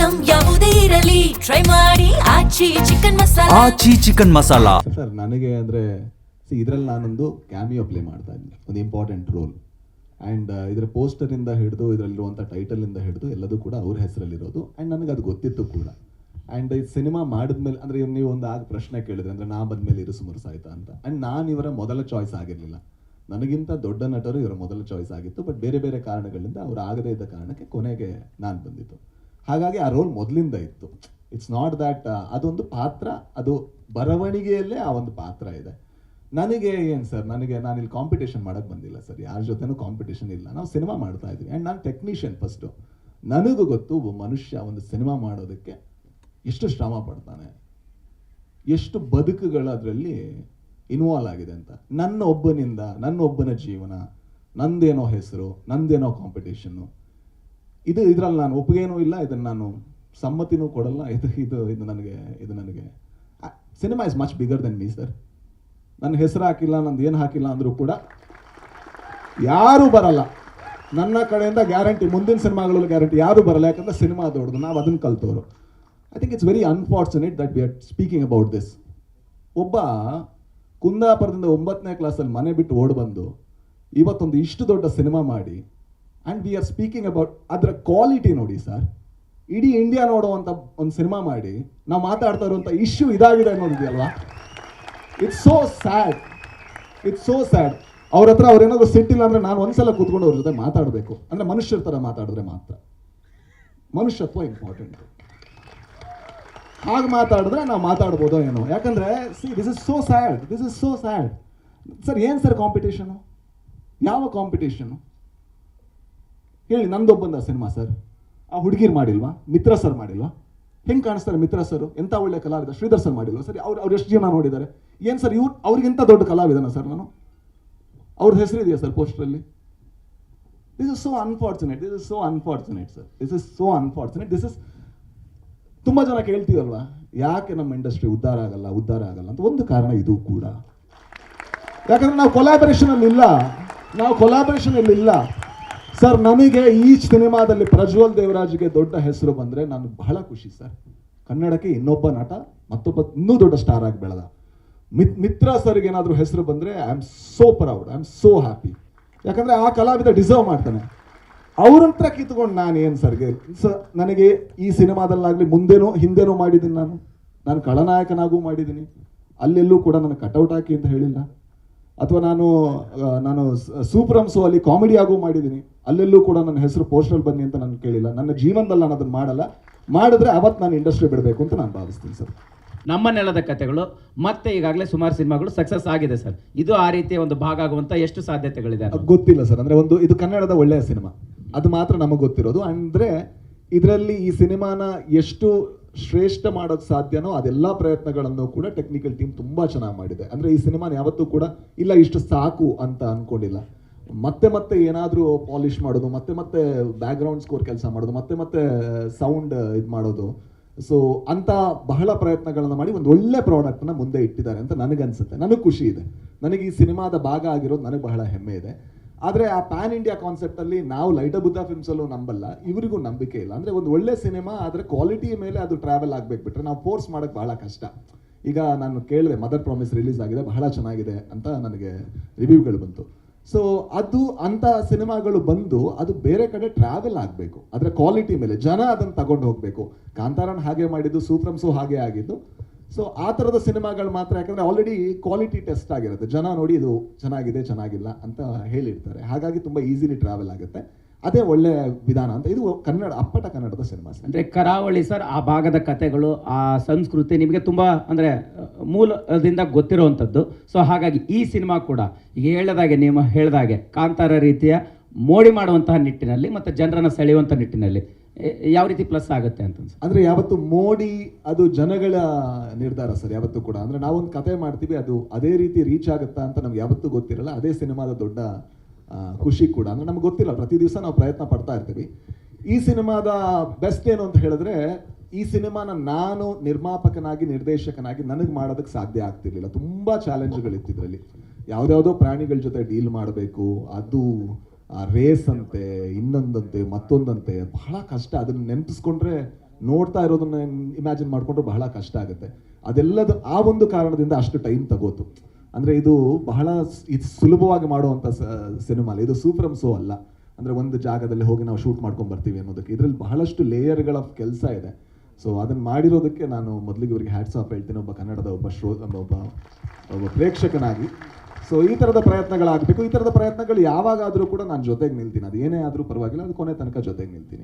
Item ಯಾವುದೇ ಇರಲಿ try ಮಾಡಿ ಆಚಿ ಚಿಕನ್ ಮಸಾಲಾ. ಆಚಿ ಚಿಕನ್ ಮಸಾಲಾ ಸರ್ ನನಗೆ ಅಂದರೆ ಇದರಲ್ಲಿ ನಾನೊಂದು ಕ್ಯಾಮಿಯೋ ಪ್ಲೇ ಮಾಡ್ತಾ ಇದ್ದೀನಿ, ಒಂದು ಇಂಪಾರ್ಟೆಂಟ್ ರೋಲ್. ಆ್ಯಂಡ್ ಇದರ ಪೋಸ್ಟರಿಂದ ಹಿಡಿದು ಇದರಲ್ಲಿರುವಂಥ ಟೈಟಲಿಂದ ಹಿಡಿದು ಎಲ್ಲದೂ ಕೂಡ ಅವ್ರ ಹೆಸರಲ್ಲಿರೋದು. ಆ್ಯಂಡ್ ನನಗೆ ಅದು ಗೊತ್ತಿತ್ತು ಕೂಡ. ಆ್ಯಂಡ್ ಈ ಸಿನಿಮಾ ಮಾಡಿದ್ಮೇಲೆ ಅಂದರೆ ನೀವು ಒಂದು ಆಗ ಪ್ರಶ್ನೆ ಕೇಳಿದ್ರೆ ಅಂದರೆ ನಾ ಬಂದಮೇಲೆ ಇರು ಸುಮರ್ಸ್ ಆಯ್ತಾ ಅಂತ. ಆ್ಯಂಡ್ ನಾನು ಇವರ ಮೊದಲ ಚಾಯ್ಸ್ ಆಗಿರಲಿಲ್ಲ, ನನಗಿಂತ ದೊಡ್ಡ ನಟರು ಇವರ ಮೊದಲ ಚಾಯ್ಸ್ ಆಗಿತ್ತು. ಬಟ್ ಬೇರೆ ಬೇರೆ ಕಾರಣಗಳಿಂದ ಅವ್ರು ಆಗದೇ ಇದ್ದ ಕಾರಣಕ್ಕೆ ಕೊನೆಗೆ ನಾನು ಬಂದಿತ್ತು. ಹಾಗಾಗಿ ಆ ರೋಲ್ ಮೊದಲಿಂದ ಇತ್ತು. ಇಟ್ಸ್ ನಾಟ್ ದ್ಯಾಟ್ ಅದೊಂದು ಪಾತ್ರ, ಅದು ಬರವಣಿಗೆಯಲ್ಲೇ ಆ ಒಂದು ಪಾತ್ರ ಇದೆ. ನನಗೆ ಏನು ಸರ್, ನಾನಿಲ್ಲಿ ಕಾಂಪಿಟೇಷನ್ ಮಾಡೋಕ್ಕೆ ಬಂದಿಲ್ಲ ಸರ್, ಯಾರ ಜೊತೆನೂ ಕಾಂಪಿಟೇಷನ್ ಇಲ್ಲ. ನಾವು ಸಿನಿಮಾ ಮಾಡ್ತಾ ಇದ್ವಿ. ಆ್ಯಂಡ್ ನಾನು ಟೆಕ್ನಿಷಿಯನ್ ಫಸ್ಟು. ನನಗೂ ಗೊತ್ತು ಒಬ್ಬ ಮನುಷ್ಯ ಒಂದು ಸಿನಿಮಾ ಮಾಡೋದಕ್ಕೆ ಎಷ್ಟು ಶ್ರಮ ಪಡ್ತಾನೆ, ಎಷ್ಟು ಬದುಕುಗಳು ಅದರಲ್ಲಿ ಇನ್ವಾಲ್ವ್ ಆಗಿದೆ ಅಂತ. ನನ್ನ ಒಬ್ಬನ ಜೀವನ, ನಂದೇನೋ ಹೆಸರು, ನಂದೇನೋ ಕಾಂಪಿಟೇಷನ್ನು, ಇದರಲ್ಲಿ ನಾನು ಒಪ್ಪಿಗೆನೂ ಇಲ್ಲ, ಇದನ್ನು ನಾನು ಸಮ್ಮತಿನೂ ಕೊಡಲ್ಲ. ಇದು ನನಗೆ cinema is much bigger then me sir. ನನ್ನ ಹೆಸರು ಹಾಕಿಲ್ಲ, ನಂದು ಏನು ಹಾಕಿಲ್ಲ ಅಂದರೂ ಕೂಡ ಯಾರೂ ಬರಲ್ಲ ನನ್ನ ಕಡೆಯಿಂದ, ಗ್ಯಾರಂಟಿ. ಮುಂದಿನ ಸಿನಿಮಾಗಳಲ್ಲಿ ಗ್ಯಾರಂಟಿ ಯಾರೂ ಬರಲ್ಲ, ಯಾಕಂದರೆ ಸಿನಿಮಾ ದೊಡ್ಡದು, ನಾವು ಅದನ್ನು ಕಲ್ತವರು. I think it's very unfortunate that we are speaking about this. ಒಬ್ಬ ಕುಂದಾಪುರದಿಂದ 9ನೇ ಕ್ಲಾಸಲ್ಲಿ ಮನೆ ಬಿಟ್ಟು ಓಡಿ ಬಂದು ಇವತ್ತೊಂದು ಇಷ್ಟು ದೊಡ್ಡ ಸಿನಿಮಾ ಮಾಡಿ, and we are speaking about ಅದರ ಕ್ವಾಲಿಟಿ. ನೋಡಿ ಸರ್, ಇಡೀ ಇಂಡಿಯಾ ನೋಡುವಂಥ ಒಂದು ಸಿನಿಮಾ ಮಾಡಿ ನಾವು ಮಾತಾಡ್ತಾ ಇರುವಂಥ ಇಶ್ಯೂ ಇದಾಗಿದೆ ಅನ್ನೋದಿದೆಯಲ್ವಾ. It's so sad. ಅವ್ರ ಹತ್ರ ಅವ್ರೇನಾದ್ರು ಸಿಟ್ಟಿಲ್ಲ ಅಂದರೆ ನಾನು ಒಂದ್ಸಲ ಕೂತ್ಕೊಂಡು ಅವ್ರ ಜೊತೆ ಮಾತಾಡಬೇಕು. ಅಂದರೆ ಮನುಷ್ಯರ ಥರ ಮಾತಾಡಿದ್ರೆ ಮಾತ್ರ. ಮನುಷ್ಯತ್ವ ಇಂಪಾರ್ಟೆಂಟ್. ಹಾಗೆ ಮಾತಾಡಿದ್ರೆ ನಾವು ಮಾತಾಡ್ಬೋದೋ ಏನೋ. ಯಾಕಂದರೆ this is so sad sir. ಏನು ಸರ್ ಕಾಂಪಿಟೇಷನು? ಯಾವ ಕಾಂಪಿಟೇಷನು ಹೇಳಿ? ನಂದೊಬ್ಬಂದ ಸಿನಿಮಾ ಸರ್. ಆ ಹುಡುಗಿರು ಮಾಡಿಲ್ವಾ? ಮಿತ್ರ ಸರ್ ಮಾಡಿಲ್ವಾ? ಹೆಂಗೆ ಕಾಣಿಸ್ತಾರೆ ಮಿತ್ರ ಸರ್? ಎಂಥ ಒಳ್ಳೆ ಕಲಾವಿದ. ಶ್ರೀಧರ್ ಸರ್ ಮಾಡಿಲ್ವಾ ಸರ್? ಅವ್ರು ಎಷ್ಟು ಜನ ನೋಡಿದ್ದಾರೆ? ಏನು ಸರ್ ಅವ್ರಿಗಿಂತ ದೊಡ್ಡ ಕಲಾವಿದನ ಸರ್ ನಾನು? ಅವ್ರದ್ದು ಹೆಸರಿದೆಯಾ ಸರ್ ಪೋಸ್ಟರಲ್ಲಿ? This is so unfortunate sir. This is ತುಂಬ ಜನ ಕೇಳ್ತೀವಲ್ವಾ, ಯಾಕೆ ನಮ್ಮ ಇಂಡಸ್ಟ್ರಿ ಉದ್ಧಾರ ಆಗಲ್ಲ ಅಂತ. ಒಂದು ಕಾರಣ ಇದು ಕೂಡ. ಯಾಕಂದ್ರೆ ನಾವು ಕೊಲಾಬರೇಷನ್ ಇಲ್ಲ ಸರ್. ನನಗೆ ಈ ಸಿನಿಮಾದಲ್ಲಿ ಪ್ರಜ್ವಲ್ ದೇವರಾಜ್ಗೆ ದೊಡ್ಡ ಹೆಸರು ಬಂದರೆ ನಾನು ಬಹಳ ಖುಷಿ ಸರ್. ಕನ್ನಡಕ್ಕೆ ಇನ್ನೊಬ್ಬ ನಟ, ಮತ್ತೊಬ್ಬ ಇನ್ನೂ ದೊಡ್ಡ ಸ್ಟಾರ್ ಆಗಿ ಬೆಳೆದ. ಮಿತ್ರ ಸರ್ಗೆ ಏನಾದರೂ ಹೆಸರು ಬಂದರೆ I am so proud, I am so happy. ಯಾಕಂದರೆ ಆ ಕಲಾವಿದ ಡಿಸರ್ವ್ ಮಾಡ್ತಾನೆ. ಅವ್ರಂತ್ರ ಕಿತ್ಕೊಂಡು ನಾನು ಏನು ಸರ್ಗೆ ನನಗೆ ಈ ಸಿನಿಮಾದಲ್ಲಾಗಲಿ ಹಿಂದೆನೂ ಮಾಡಿದ್ದೀನಿ. ನಾನು ಖಳನಾಯಕನಾಗೂ ಮಾಡಿದ್ದೀನಿ. ಅಲ್ಲೆಲ್ಲೂ ಕೂಡ ನನಗೆ ಕಟೌಟ್ ಹಾಕಿ ಅಂತ ಹೇಳಿಲ್ಲ. ಅಥವಾ ನಾನು ಸೂಪರಮ್ಸು ಅಲ್ಲಿ ಕಾಮಿಡಿಯಾಗೂ ಮಾಡಿದ್ದೀನಿ. ಅಲ್ಲೆಲ್ಲೂ ಕೂಡ ನನ್ನ ಹೆಸರು ಪೋಸ್ಟರ್ ಬನ್ನಿ ಅಂತ ನಾನು ಕೇಳಿಲ್ಲ. ನನ್ನ ಜೀವನದಲ್ಲಿ ನಾನು ಅದನ್ನು ಮಾಡಲ್ಲ. ಮಾಡಿದ್ರೆ ಅವತ್ತು ನಾನು ಇಂಡಸ್ಟ್ರಿ ಬಿಡಬೇಕು ಅಂತ ನಾನು ಭಾವಿಸ್ತೀನಿ ಸರ್. ನಮ್ಮ ನೆಲದ ಕಥೆಗಳು ಮತ್ತೆ ಈಗಾಗಲೇ ಸುಮಾರು ಸಿನಿಮಾಗಳು ಸಕ್ಸಸ್ ಆಗಿದೆ ಸರ್. ಇದು ಆ ರೀತಿಯ ಒಂದು ಭಾಗ ಆಗುವಂತ ಎಷ್ಟು ಸಾಧ್ಯತೆಗಳಿದೆ ಗೊತ್ತಿಲ್ಲ ಸರ್. ಅಂದರೆ ಇದು ಕನ್ನಡದ ಒಳ್ಳೆಯ ಸಿನಿಮಾ, ಅದು ಮಾತ್ರ ನಮಗೆ ಗೊತ್ತಿರೋದು. ಅಂದರೆ ಇದರಲ್ಲಿ ಈ ಸಿನಿಮಾನ ಎಷ್ಟು ಶ್ರೇಷ್ಠ ಮಾಡೋಕ್ಕೆ ಸಾಧ್ಯನೋ ಅದೆಲ್ಲ ಪ್ರಯತ್ನಗಳನ್ನು ಕೂಡ ಟೆಕ್ನಿಕಲ್ ಟೀಮ್ ತುಂಬ ಚೆನ್ನಾಗಿ ಮಾಡಿದೆ. ಅಂದರೆ ಈ ಸಿನಿಮಾನ ಯಾವತ್ತೂ ಕೂಡ ಇಲ್ಲ ಇಷ್ಟು ಸಾಕು ಅಂತ ಅಂದ್ಕೊಂಡಿಲ್ಲ. ಮತ್ತೆ ಏನಾದರೂ ಪಾಲಿಷ್ ಮಾಡೋದು, ಮತ್ತೆ ಬ್ಯಾಕ್ಗ್ರೌಂಡ್ ಸ್ಕೋರ್ ಕೆಲಸ ಮಾಡೋದು, ಮತ್ತೆ ಸೌಂಡ್ ಇದು ಮಾಡೋದು. ಸೊ ಅಂತ ಬಹಳ ಪ್ರಯತ್ನಗಳನ್ನು ಮಾಡಿ ಒಂದು ಒಳ್ಳೆ ಪ್ರಾಡಕ್ಟ್ನ ಮುಂದೆ ಇಟ್ಟಿದ್ದಾರೆ ಅಂತ ನನಗನ್ಸುತ್ತೆ. ನನಗೆ ಖುಷಿ ಇದೆ. ನನಗೆ ಈ ಸಿನಿಮಾದ ಭಾಗ ಆಗಿರೋದು ನನಗೆ ಬಹಳ ಹೆಮ್ಮೆ ಇದೆ. ಆದರೆ ಆ ಪ್ಯಾನ್ ಇಂಡಿಯಾ ಕಾನ್ಸೆಪ್ಟಲ್ಲಿ ನಾವು ಲೈಟ ಬುದ್ಧ ಫಿಲ್ಮ್ಸಲ್ಲೂ ನಂಬಲ್ಲ, ಇವರಿಗೂ ನಂಬಿಕೆ ಇಲ್ಲ. ಅಂದರೆ ಒಂದು ಒಳ್ಳೆ ಸಿನಿಮಾ ಆದರೆ ಕ್ವಾಲಿಟಿ ಮೇಲೆ ಅದು ಟ್ರಾವೆಲ್ ಆಗಬೇಕು, ಬಿಟ್ಟರೆ ನಾವು ಫೋರ್ಸ್ ಮಾಡೋಕ್ಕೆ ಬಹಳ ಕಷ್ಟ. ಈಗ ನಾನು ಕೇಳಿದೆ, ಮದರ್ ಪ್ರಾಮಿಸ್ ರಿಲೀಸ್ ಆಗಿದೆ, ಬಹಳ ಚೆನ್ನಾಗಿದೆ ಅಂತ ನನಗೆ ರಿವ್ಯೂಗಳು ಬಂತು. ಸೊ ಅಂಥ ಸಿನಿಮಾಗಳು ಬಂದು ಅದು ಬೇರೆ ಕಡೆ ಟ್ರಾವೆಲ್ ಆಗಬೇಕು, ಅದರ ಕ್ವಾಲಿಟಿ ಮೇಲೆ ಜನ ಅದನ್ನು ತಗೊಂಡು ಹೋಗಬೇಕು. ಕಾಂತಾರನ್ ಹಾಗೆ ಮಾಡಿದ್ದು, ಸೂಪ್ರಮ್ಸು ಹಾಗೆ ಆಗಿದ್ದು. ಸೊ ಆ ಥರದ ಸಿನಿಮಾಗಳು ಮಾತ್ರ, ಯಾಕಂದರೆ ಆಲ್ರೆಡಿ ಕ್ವಾಲಿಟಿ ಟೆಸ್ಟ್ ಆಗಿರುತ್ತೆ, ಜನ ನೋಡಿ ಇದು ಚೆನ್ನಾಗಿದೆ ಚೆನ್ನಾಗಿಲ್ಲ ಅಂತ ಹೇಳಿರ್ತಾರೆ. ಹಾಗಾಗಿ ತುಂಬ ಈಸಿಲಿ ಟ್ರಾವೆಲ್ ಆಗುತ್ತೆ. ಅದೇ ಒಳ್ಳೆ ವಿಧಾನ ಅಂತ. ಇದು ಅಪ್ಪಟ ಕನ್ನಡದ ಸಿನಿಮಾ ಸರ್. ಅಂದರೆ ಕರಾವಳಿ ಸರ್, ಆ ಭಾಗದ ಕಥೆಗಳು, ಆ ಸಂಸ್ಕೃತಿ ನಿಮಗೆ ತುಂಬ ಅಂದರೆ ಮೂಲದಿಂದ ಗೊತ್ತಿರುವಂಥದ್ದು. ಸೊ ಹಾಗಾಗಿ ಈ ಸಿನಿಮಾ ಕೂಡ ಈಗ ನೀವು ಹೇಳಿದಾಗೆ ಕಾಂತಾರ ರೀತಿಯ ಮೋಡಿ ಮಾಡುವಂತಹ ನಿಟ್ಟಿನಲ್ಲಿ ಮತ್ತು ಜನರನ್ನು ಸೆಳೆಯುವಂಥ ನಿಟ್ಟಿನಲ್ಲಿ ಯಾವ ರೀತಿ ಪ್ಲಸ್ ಆಗುತ್ತೆ ಅಂತ ಅಂದರೆ ಯಾವತ್ತು ಮೋಡಿ ಅದು ಜನಗಳ ನಿರ್ಧಾರ ಸರ್, ಯಾವತ್ತೂ ಕೂಡ. ಅಂದರೆ ನಾವೊಂದು ಕತೆ ಮಾಡ್ತೀವಿ, ಅದು ಅದೇ ರೀತಿ ರೀಚ್ ಆಗುತ್ತಾ ಅಂತ ನಮ್ಗೆ ಯಾವತ್ತೂ ಗೊತ್ತಿರಲ್ಲ. ಅದೇ ಸಿನಿಮಾದ ದೊಡ್ಡ ಖುಷಿ ಕೂಡ. ಅಂದರೆ ನಮ್ಗೆ ಗೊತ್ತಿಲ್ಲ, ಪ್ರತಿ ದಿವಸ ನಾವು ಪ್ರಯತ್ನ ಪಡ್ತಾ ಇರ್ತೀವಿ. ಈ ಸಿನಿಮಾದ ಬೆಸ್ಟ್ ಏನು ಅಂತ ಹೇಳಿದ್ರೆ, ಈ ಸಿನಿಮಾನ ನಾನು ನಿರ್ಮಾಪಕನಾಗಿ ನಿರ್ದೇಶಕನಾಗಿ ನನಗೆ ಮಾಡೋದಕ್ಕೆ ಸಾಧ್ಯ ಆಗ್ತಿರ್ಲಿಲ್ಲ. ತುಂಬ ಚಾಲೆಂಜ್ಗಳಿತ್ತು ಇದರಲ್ಲಿ. ಯಾವುದ್ಯಾವುದೋ ಪ್ರಾಣಿಗಳ ಜೊತೆ ಡೀಲ್ ಮಾಡಬೇಕು, ಅದು ರೇಸ್ ಅಂತೆ, ಇನ್ನೊಂದಂತೆ, ಮತ್ತೊಂದಂತೆ, ಬಹಳ ಕಷ್ಟ. ಅದನ್ನು ನೆನಪಿಸ್ಕೊಂಡ್ರೆ ನೋಡ್ತಾ ಇರೋದನ್ನ ಇಮ್ಯಾಜಿನ್ ಮಾಡಿಕೊಂಡ್ರೆ ಬಹಳ ಕಷ್ಟ ಆಗುತ್ತೆ. ಅದೆಲ್ಲದ ಆ ಒಂದು ಕಾರಣದಿಂದ ಅಷ್ಟು ಟೈಮ್ ತಗೋತು. ಅಂದರೆ ಇದು ಬಹಳ ಇದು ಸುಲಭವಾಗಿ ಮಾಡುವಂಥ ಸಿನಿಮಾ ಅಲ್ಲ, ಇದು ಸೂಪರ್ ಸೋ ಅಲ್ಲ. ಅಂದರೆ ಒಂದು ಜಾಗದಲ್ಲಿ ಹೋಗಿ ನಾವು ಶೂಟ್ ಮಾಡ್ಕೊಂಡು ಬರ್ತೀವಿ ಅನ್ನೋದಕ್ಕೆ ಇದರಲ್ಲಿ ಬಹಳಷ್ಟು ಲೇಯರ್ಗಳ ಕೆಲಸ ಇದೆ. ಸೊ ಅದನ್ನು ಮಾಡಿರೋದಕ್ಕೆ ನಾನು ಮೊದಲಿಗೆ ಇವರಿಗೆ ಹ್ಯಾಟ್ಸ್ ಆಫ್ ಹೇಳ್ತೀನಿ, ಒಬ್ಬ ಕನ್ನಡದ ಒಬ್ಬ ಪ್ರೇಕ್ಷಕನಾಗಿ. ಸೊ ಈ ಥರದ ಪ್ರಯತ್ನಗಳಾಗಬೇಕು. ಈ ಥರದ ಪ್ರಯತ್ನಗಳು ಯಾವಾಗಾದರೂ ಕೂಡ ನಾನು ಜೊತೆಗೆ ನಿಲ್ತೀನಿ, ಅದು ಏನೇ ಆದರೂ ಪರವಾಗಿಲ್ಲ, ಅದು ಕೊನೆ ತನಕ ಜೊತೆಗೆ ನಿಲ್ತೀನಿ.